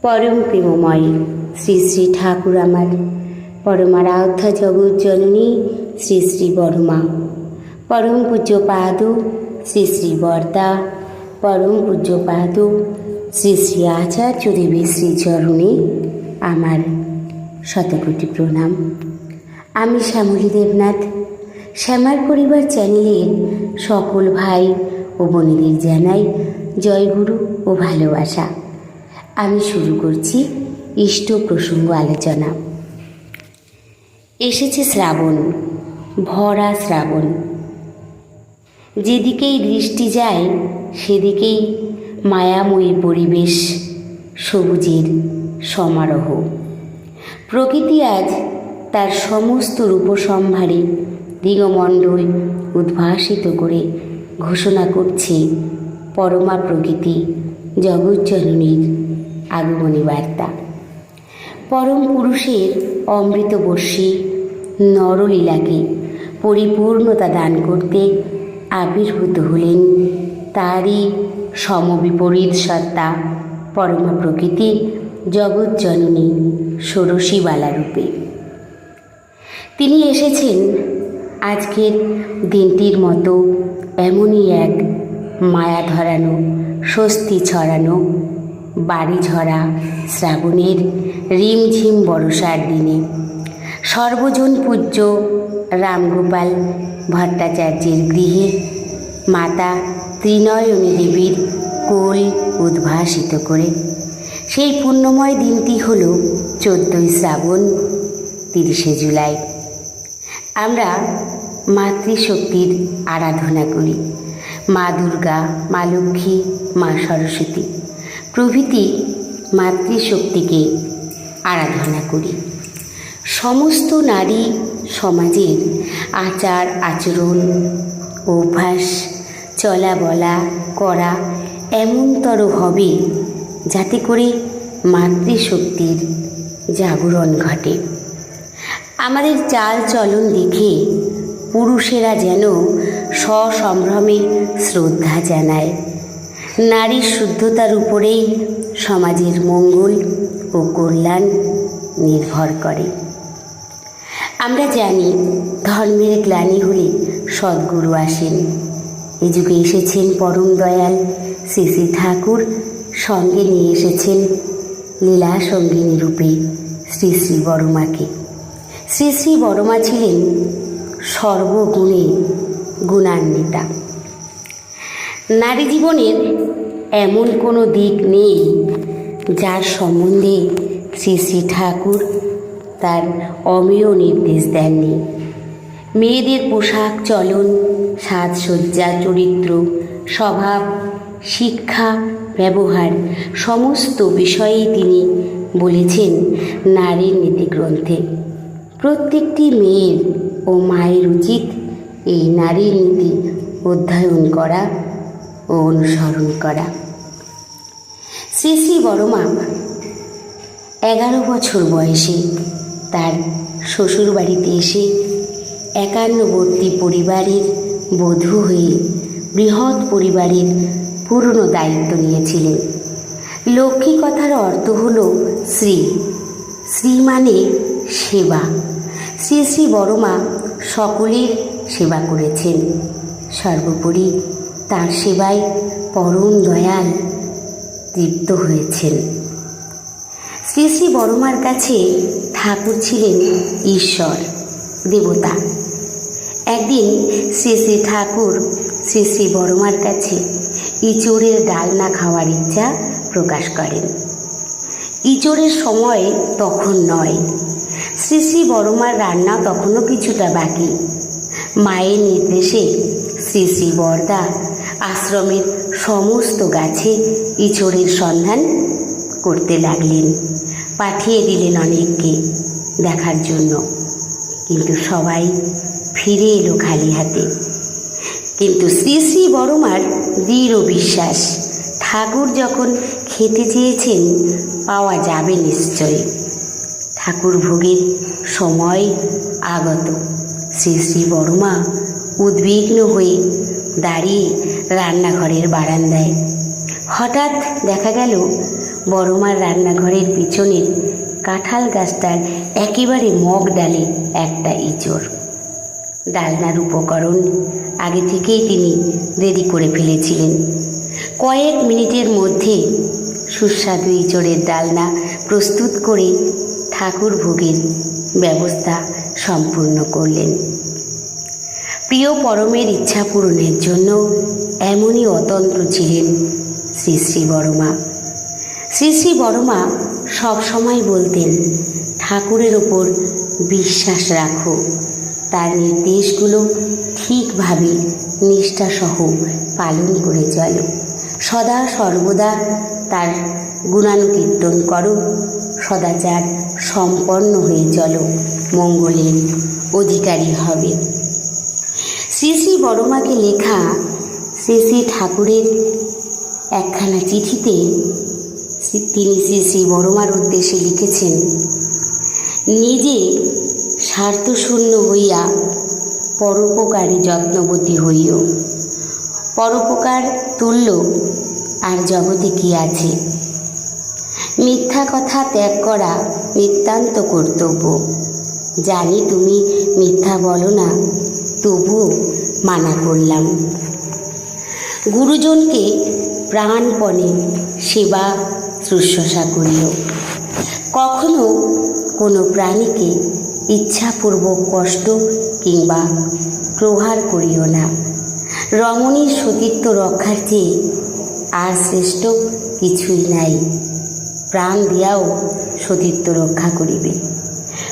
পরম প্রেমময় শ্রী শ্রী ঠাকুর আমার, পরমারাধ্যা জগৎ জননী শ্রী শ্রী বড়মা, পরম পূজ্য পাদ শ্রী শ্রী বরদা, পরম পূজ্য পাদ শ্রী শ্রী আচার্য দেবী শ্রীচরণে আমার শতকোটি প্রণাম। আমি শ্যামলী দেবনাথ, শ্যামার পরিবার চ্যানেলের সকল ভাই ও বোনেদের জানাই জয়গুরু ও ভালোবাসা। আমি শুরু করছি ইষ্ট প্রসঙ্গ আলোচনা। এসেছে শ্রাবণ, ভরা শ্রাবণ। যেদিকেই দৃষ্টি যায় সেদিকেই মায়াময়ী পরিবেশ, সবুজের সমারোহ। প্রকৃতি আজ তার সমস্ত রূপসম্ভারে দিগমণ্ডল উদ্ভাসিত করে ঘোষণা করছে পরমা প্রকৃতি জগজ্জননীর আগমনী বার্তা। পরম পুরুষের অমৃতবর্ষী নরলীলাকে পরিপূর্ণতা দান করতে আবির্ভূত হলেন তারই সমবিপরীত সত্তা পরমা প্রকৃতি জগজ্জননী ষোড়শীবালা রূপে। তিনি এসেছেন আজকের দিনটির মতো এমনই এক মায়া ধরানো, স্বস্তি ছড়ানো, বাড়ি ঝরা শ্রাবণের রিমঝিম বর্ষার দিনে সর্বজন পূজ্য রামগোপাল ভট্টাচার্যের গৃহে মাতা ত্রিনয়নী দেবীর কোল উদ্ভাসিত করে সেই পুণ্যময় দিনটি হল 14ই শ্রাবণ, 30শে জুলাই। আমরা মাতৃশক্তির আরাধনা করি। মা দুর্গা, মা লক্ষ্মী, মা সরস্বতী প্রভৃতি মাতৃশক্তিকে আরাধনা করি। সমস্ত নারী সমাজের আচার আচরণ, অভ্যাস, চলা বলা করা এমনতর হবে যাতে করে মাতৃশক্তির জাগরণ ঘটে। আমাদের চাল চলন দেখে পুরুষেরা যেন সসম্ভ্রমে শ্রদ্ধা জানায়। নারীর শুদ্ধতার উপরেই সমাজের মঙ্গল ও কল্যাণ নির্ভর করে। আমরা জানি ধর্মের গ্লানি হলে সদ্গুরু আসেন। এ যুগে এসেছেন পরম দয়াল শ্রী শ্রী ঠাকুর, সঙ্গে নিয়ে এসেছেন লীলা সঙ্গিনী রূপে শ্রী শ্রী বড়মাকে। শ্রী শ্রী বড়মা ছিলেন সর্বগুণে গুণান্বিতা। নারী জীবনের এমন কোনো দিক নেই যার সম্বন্ধে শ্রী শ্রী ঠাকুর তার অমেয় নির্দেশ দেননি। মেয়েদের পোশাক, চলন, সাজসজ্জা, চরিত্র, স্বভাব, শিক্ষা, ব্যবহার সমস্ত বিষয়েই তিনি বলেছেন নারীর নীতিগ্রন্থে। প্রত্যেকটি মেয়ের ও মায়ের উচিত এই নারীর নীতি অধ্যয়ন করা ও অনুসরণ করা। শ্রী শ্রী বড়মা 11 বছর বয়সে তার শ্বশুরবাড়িতে এসে একান্নবর্তী পরিবারের বধূ হয়ে বৃহৎ পরিবারের পূর্ণ দায়িত্ব নিয়েছিলেন। লক্ষ্মী কথার অর্থ হল শ্রী। শ্রী মানে সেবা। শ্রী শ্রী বড়মা সকলের সেবা করেছেন। সর্বোপরি তার সেবায় পরম দয়াল তৃপ্ত হয়েছেন। শ্রী শ্রী বড়মার কাছে ঠাকুর ছিলেন ঈশ্বর, দেবতা। একদিন শ্রী শ্রী ঠাকুর শ্রী শ্রী বড়মার কাছে ইঁচড়ের ডালনা খাওয়ার ইচ্ছা প্রকাশ করেন। ইঁচড়ের সময় তখন নয়। শ্রী শ্রী বড়মার রান্না তখনও কিছুটা বাকি। মায়ের নির্দেশে শ্রী শ্রী বরদা আশ্রমের সমস্ত গাছে ইঁচড়ের সন্ধান করতে লাগলেন। পাঠিয়ে দিলেন অনেককে দেখার জন্য, কিন্তু সবাই ফিরে এলো খালি হাতে। কিন্তু শ্রী শ্রী বড়মার দৃঢ় বিশ্বাস, ঠাকুর যখন খেতে চেয়েছেন পাওয়া যাবে নিশ্চয়ই। ঠাকুর ভোগের সময় আগত। শ্রী শ্রী বড়মা উদ্বিগ্ন হয়ে দাঁড়িয়ে রান্নাঘরের বারান্দায় হঠাৎ দেখা গেল বড়মার রান্নাঘরের পিছনের কাঁঠাল গাছটার একেবারে মগ ডালে একটা ইঁচড়। ডালনার উপকরণ আগে থেকেই তিনি রেডি করে ফেলেছিলেন। কয়েক মিনিটের মধ্যে সুস্বাদু ইঁচড়ের ডালনা প্রস্তুত করে ঠাকুর ভোগের ব্যবস্থা সম্পূর্ণ করলেন। প্রিয় পরমের ইচ্ছা পূরণের জন্য এমনই অতন্ত্র ছিলেন শ্রী শ্রী বড়মা। শ্রী শ্রী বড়মা সবসময় বলতেন, ঠাকুরের ওপর বিশ্বাস রাখো, তার নির্দেশগুলো ঠিকভাবে নিষ্ঠাসহ পালন করে চলো, সদা সর্বদা তার গুণানুকীর্তন করো, সদাচার সম্পন্ন হয়ে চলো, মঙ্গলের অধিকারী হবে। শ্রী শ্রী বড়মাকে লেখা শ্রী শ্রী ঠাকুরের একখানা চিঠিতে তিনি শ্রী শ্রী বড়মার উদ্দেশ্যে লিখেছেন, নিজে স্বার্থশূন্য হইয়া পরোপকারী যত্নবতী হইও। পরোপকার তুল্য আর জগতে কি আছে? মিথ্যা কথা ত্যাগ করা নিতান্ত কর্তব্য। জানি তুমি মিথ্যা বলো না, তবুও মানা করলাম। গুরুজনকে প্রাণপণে সেবা শুশ্রূষা করিও। কখনো কোনো প্রাণীকে ইচ্ছাপূর্বক কষ্ট কিংবা প্রহার করিও না। রমণীর সতীত্ব রক্ষার চেয়ে আর শ্রেষ্ঠ কিছুই নাই। প্রাণ দিয়াও সতীত্ব রক্ষা করিবে।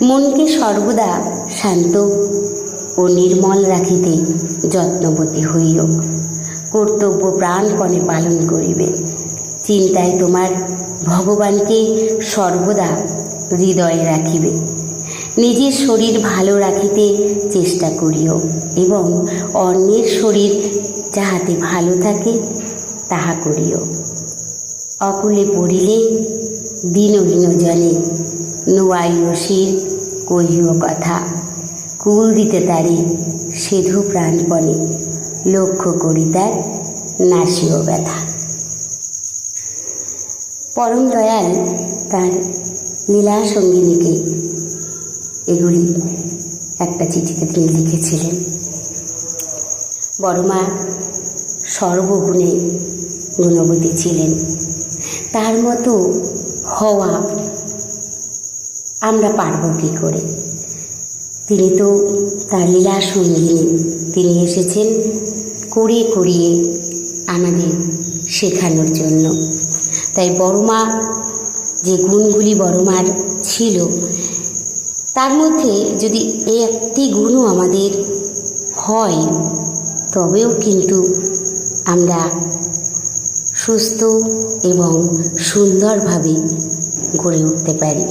মনকে সর্বদা শান্ত ও নির্মল রাখিতে যত্নবতী হইও। কর্তব্য প্রাণপণে পালন করিবে। চিন্তায় তোমার ভগবানকে সর্বদা হৃদয়ে রাখিবে। নিজের শরীর ভালো রাখিতে চেষ্টা করিও এবং অন্যের শরীর যাহাতে ভালো থাকে তাহা করিও। অকুলে পড়িলে দীনহীন জনে নোয়াইও শির কহিও কথা। কুল দিতে তারে সেধু প্রাণপণে, লক্ষ্য করি তার নাসিও ব্যথা। পরম দয়াল তার লীলা সঙ্গিনীকে এগুলি একটা চিঠিতে তিনি লিখেছিলেন। বড়মা সর্বগুণে গুণবতী ছিলেন। তার মতো হওয়া আমরা পারব কী করে? তিনি তো তার লীলা সঙ্গিনী, তিনি এসেছেন করিয়ে করিয়ে আমাদের শেখানোর জন্য। তাই বড়মা যে গুণগুলি বড়মার ছিল, তার মধ্যে যদি একটি গুণও আমাদের হয় তবেও কিন্তু আমরা সুস্থ এবং সুন্দরভাবে গড়ে উঠতে পারি।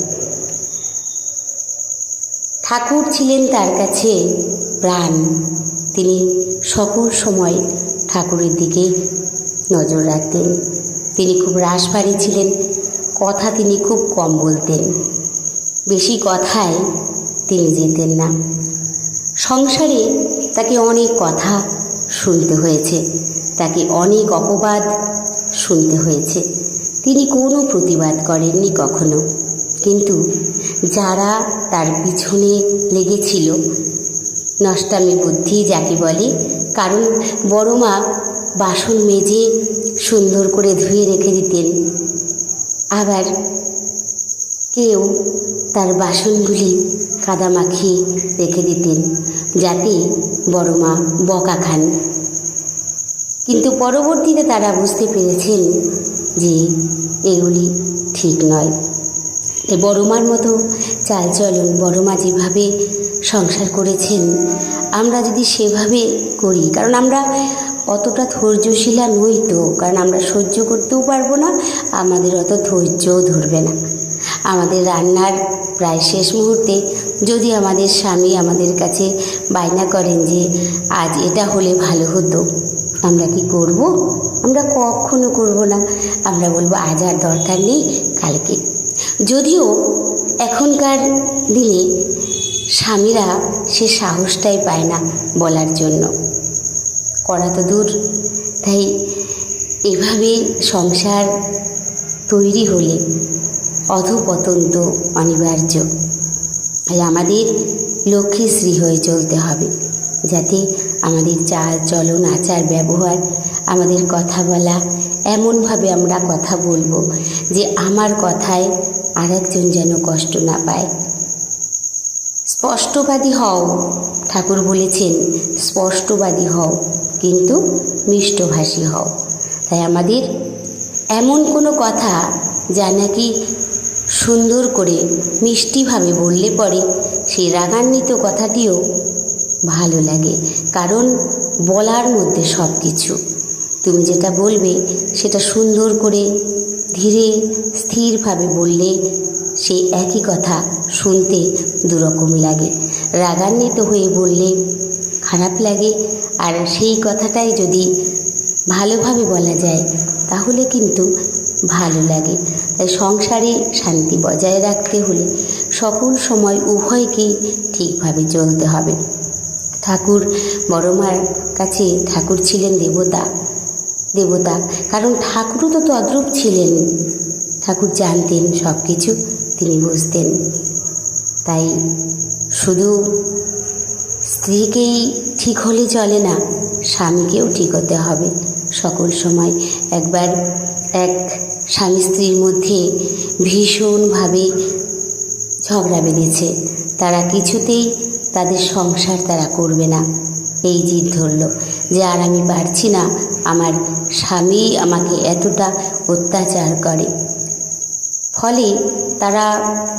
ঠাকুর ছিলেন তার কাছে প্রাণ। তিনি সকল সময় ঠাকুরের দিকে নজর রাখতেন। তিনি খুব রাশভারী ছিলেন। কথা তিনি খুব কম বলতেন। বেশি কথায় তিনি যেতেন না। সংসারে তাকে অনেক কথা শুনতে হয়েছে, তাকে অনেক অপবাদ শুনতে হয়েছে। তিনি কোনো প্রতিবাদ করেননি কখনো। কিন্তু যারা তার পিছনে লেগেছিল, নষ্টামি বুদ্ধি যাকে বলে, কারণ বড়মা বাসন মেজে সুন্দর করে ধুয়ে রেখে দিতেন, আবার কেউ তার বাসনগুলি কাদা মাখিয়ে রেখে দিতেন যাতে বড়মা বকা খান। কিন্তু পরবর্তীতে তারা বুঝতে পেরেছেন যে এগুলি ঠিক নয়। এই বড়মার মতো চালচলন, বড়মা যেভাবে সংসার করেছেন, আমরা যদি সেভাবে করি, কারণ আমরা অতটা ধৈর্যশীলা নই তো, কারণ আমরা সহ্য করতেও পারবো না, আমাদের অত ধৈর্যও ধরবে না। আমাদের রান্নার প্রায় শেষ মুহূর্তে যদি আমাদের স্বামী আমাদের কাছে বায়না করেন যে আজ এটা হলে ভালো হতো, আমরা কি করব? আমরা কখনো করব না। আমরা বলবো আজ আর দরকার নেই, কালকে। যদিও এখনকার দিনে স্বামীরা সে সাহসটাই পায় না বলার জন্য, করা তো দূর। তাই এভাবে সংসার তৈরি হলে অধঃপতন তো অনিবার্য। তাই আমাদের লক্ষ্মীশ্রী হয়ে চলতে হবে, যাতে আমাদের চাল চলন আচার ব্যবহার, আমাদের কথা বলা, এমনভাবে আমরা কথা বলবো যে আমার কথায় আরেকজন যেন কষ্ট না পায়। স্পষ্টবাদী হও, ঠাকুর বলেছেন, স্পষ্টবাদী হও কিন্তু মিষ্টভাষী হও। তাই আমাদের এমন কোনো কথা যা নাকি সুন্দর করে মিষ্টিভাবে বললে পরে সেই রাগান্বিত কথাটিও ভালো লাগে, কারণ বলার মধ্যে সব কিছু। তুমি যেটা বলবে সেটা সুন্দর করে ধীরে স্থিরভাবে বললে সেই একই কথা শুনতে দুরকম লাগে। রাগান্বিত হয়ে বললে খারাপ লাগে, আর সেই কথাটাই যদি ভালোভাবে বলা যায় তাহলে কিন্তু ভালো লাগে। তাই সংসারে শান্তি বজায় রাখতে হলে সকল সময় উভয়কেই ঠিকভাবে চলতে হবে। ঠাকুর বড়মার কাছে ঠাকুর ছিলেন দেবতা, কারণ ঠাকুরও তো তদ্রূপ ছিলেন। ঠাকুর জানতেন সব কিছু, তিনি বুঝতেন। তাই শুধু স্ত্রীকেই ঠিক হলে চলে না, স্বামীকেও ঠিক হতে হবে সকল সময়। একবার এক স্বামী স্ত্রীর মধ্যে ভীষণভাবে ঝগড়া বেঁধেছে, তারা কিছুতেই তাদের সংসার তারা করবে না। এই জিদ ধরল যে আর আমি পারছি না, আমার স্বামী আমাকে এতটা অত্যাচার করে। ফলে তারা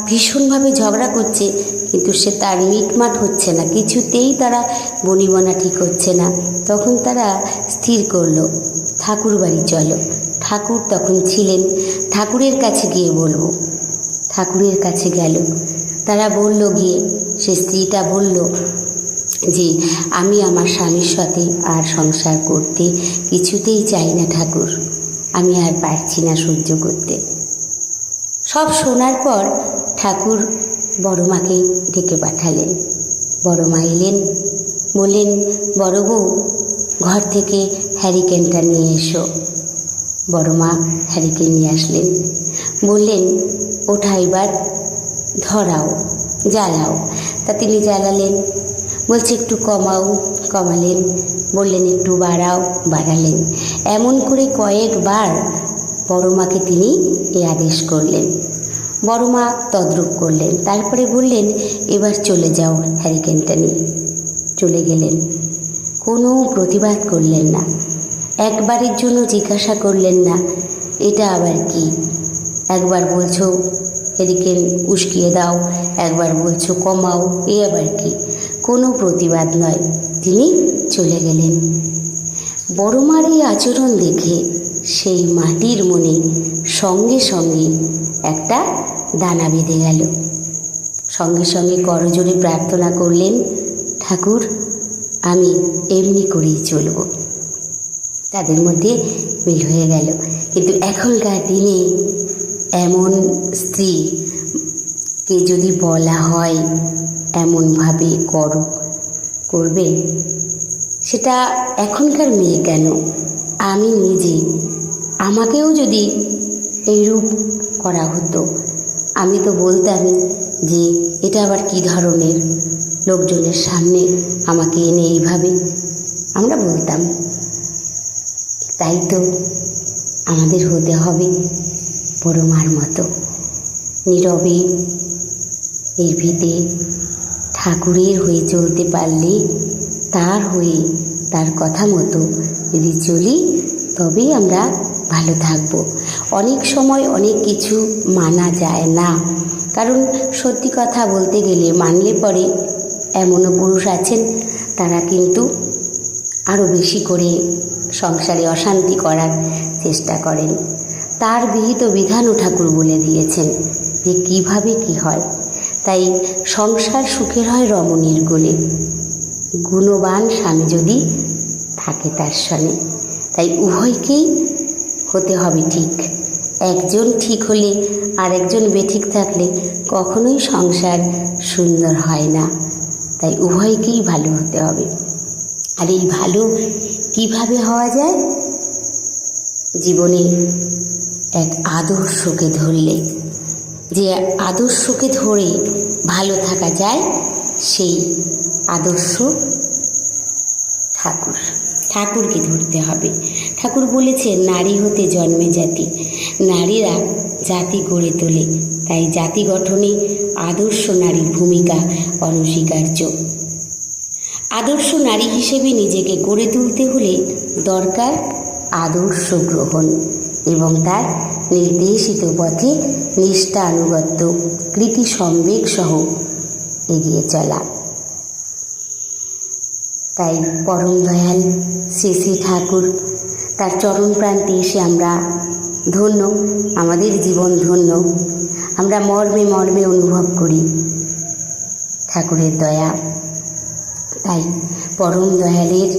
ভীষণভাবে ঝগড়া করছে, কিন্তু সে তার মিটমাট হচ্ছে না, কিছুতেই তারা বনিবনা ঠিক হচ্ছে না। তখন তারা স্থির করলো ঠাকুর বাড়ি চলো। ঠাকুর তখন ছিলেন, ঠাকুরের কাছে গিয়ে বলবো। ঠাকুরের কাছে গেল, তারা বলল গিয়ে, সে স্ত্রীটা বলল যে আমি আমার স্বামীর সাথে আর সংসার করতে কিছুতেই চাই না ঠাকুর, আমি আর পারছি না সহ্য করতে। সব শোনার পর ঠাকুর বড়মাকে ডেকে পাঠালেন। বড়মা এলেন, বললেন বড় বউ ঘর থেকে হ্যারিকেনটা নিয়ে এসো। বড়মা হ্যারিকেন নিয়ে আসলেন, বললেন ওঠা এবার ধরাও, জ্বালাও। তা তিনি জ্বালালেন, বলছে একটু কমাও, কমালেন। বললেন একটু বাড়াও, বাড়ালেন। এমন করে কয়েকবার বড়মাকে তিনি এই আদেশ করলেন। বড়মা তদ্রূপ করলেন। তারপরে বললেন এবার চলে যাও হ্যারিকেনটা নিয়ে। চলে গেলেন, কোনো প্রতিবাদ করলেন না, একবারের জন্য জিজ্ঞাসা করলেন না এটা আবার কি। একবার বলছো হ্যারিকেন উস্কিয়ে দাও, একবার বলছো কমাও, এ আবার কি। কোনো প্রতিবাদ নয়, তিনি চলে গেলেন। বড়মার এই আচরণ দেখে সেই মাটির মনে সঙ্গে সঙ্গে একটা দানা বেঁধে গেল। সঙ্গে সঙ্গে করজোড়ে প্রার্থনা করলেন, ঠাকুর আমি এমনি করেই চলব। তাদের মধ্যে মিল হয়ে গেল। কিন্তু এখনকার দিনে এমন স্ত্রীকে যদি বলা হয় এমনভাবে করবে, সেটা এখনকার মেয়ে কেন, আমি নিজে, আমাকেও যদি এইরূপ করা হতো আমি তো বলতামই যে এটা আবার কি ধরনের, লোকজনের সামনে আমাকে এনে এইভাবে, আমরা বলতাম। তাই তো আমাদের হতে হবে বড়মার মতো, নীরবে নির্ভীতে ঠাকুরের হয়ে চলতে পারলে, তার হয়ে তার কথা মতো যদি চলি তবেই আমরা ভালো থাকব। অনেক সময় অনেক কিছু মানা যায় না, কারণ সত্যি কথা বলতে গেলে মানলে পরে এমনও পুরুষ আছেন তারা কিন্তু আরও বেশি করে সংসারে অশান্তি করার চেষ্টা করেন। তার বিহিত বিধানও ঠাকুর বলে দিয়েছেন যে কিভাবে কি হয়। তাই সংসার সুখের হয় রমণীর কোলে, গুণবান স্বামী যদি থাকে তার সনে। তাই উভয়কেই হতে হবে ঠিক। একজন ঠিক হলে আর একজন বেঠিক থাকলে কখনোই সংসার সুন্দর হয় না। তাই উভয়কেই ভালো হতে হবে। আর এই ভালো কিভাবে হওয়া যায়? জীবনে এক আদর্শকে ধরলে, যে আদর্শকে ধরে ভালো থাকা যায়, সেই আদর্শ ঠাকুরকে ধরতে হবে। ঠাকুর বলেছেন, নারী হতে জন্মে জাতি, নারীরা জাতি গড়ে তোলে, তাই জাতি গঠনে আদর্শ নারীর ভূমিকা অনস্বীকার্য। আদর্শ নারী হিসেবে নিজেকে গড়ে তুলতে হলে দরকার আদর্শ গ্রহণ এবং তার নির্দেশিত পথে নিষ্ঠা, আনুগত্য, কৃতি সম্বেগ সহ এগিয়ে চলা। তাই পরম দয়াল শ্রী শ্রী ঠাকুর, তার চরণ প্রান্তে এসে আমরা ধন্য, আমাদের জীবন ধন্য। আমরা মর্মে মর্মে অনুভব করি ঠাকুরের দয়া। তাই পরম দয়ালের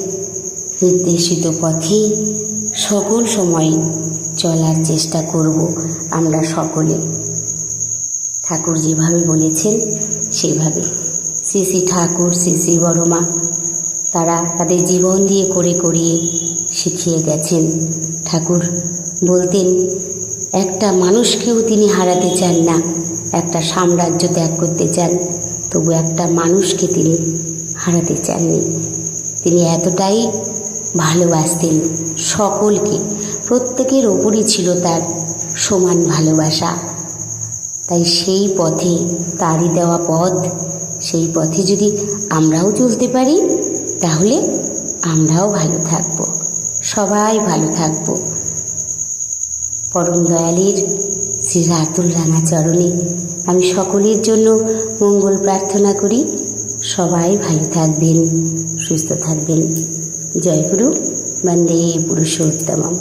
নির্দেশিত পথে সকল সময় চলার চেষ্টা করব আমরা সকলে। ঠাকুর যেভাবে বলেছেন সেভাবে। শ্রী শ্রী ঠাকুর, শ্রী শ্রী বড়মা, তারা তাদের জীবন দিয়ে করে করিয়ে শিখিয়ে গেছেন। ঠাকুর বলতেন, একটা মানুষকেও তিনি হারাতে চান না, একটা সাম্রাজ্য ত্যাগ করতে চান, তবু একটা মানুষকে তিনি হারাতে চাননি। তিনি এতটাই ভালোবাসতেন সকলকে, প্রত্যেকের ওপরই ছিল তার সমান ভালোবাসা। তাই সেই পথে, তারই দেওয়া পথ, সেই পথে যদি আমরাও চলতে পারি তাহলে আমরাও ভালো থাকব, সবাই ভালো থাকব। পরম দয়ালের শ্রী রাতুল রাঙা চরণে আমি সকলের জন্য মঙ্গল প্রার্থনা করি। সবাই ভালো থাকবেন, সুস্থ থাকবেন। জয় গুরু, বন্দে পুরুষোত্তমম।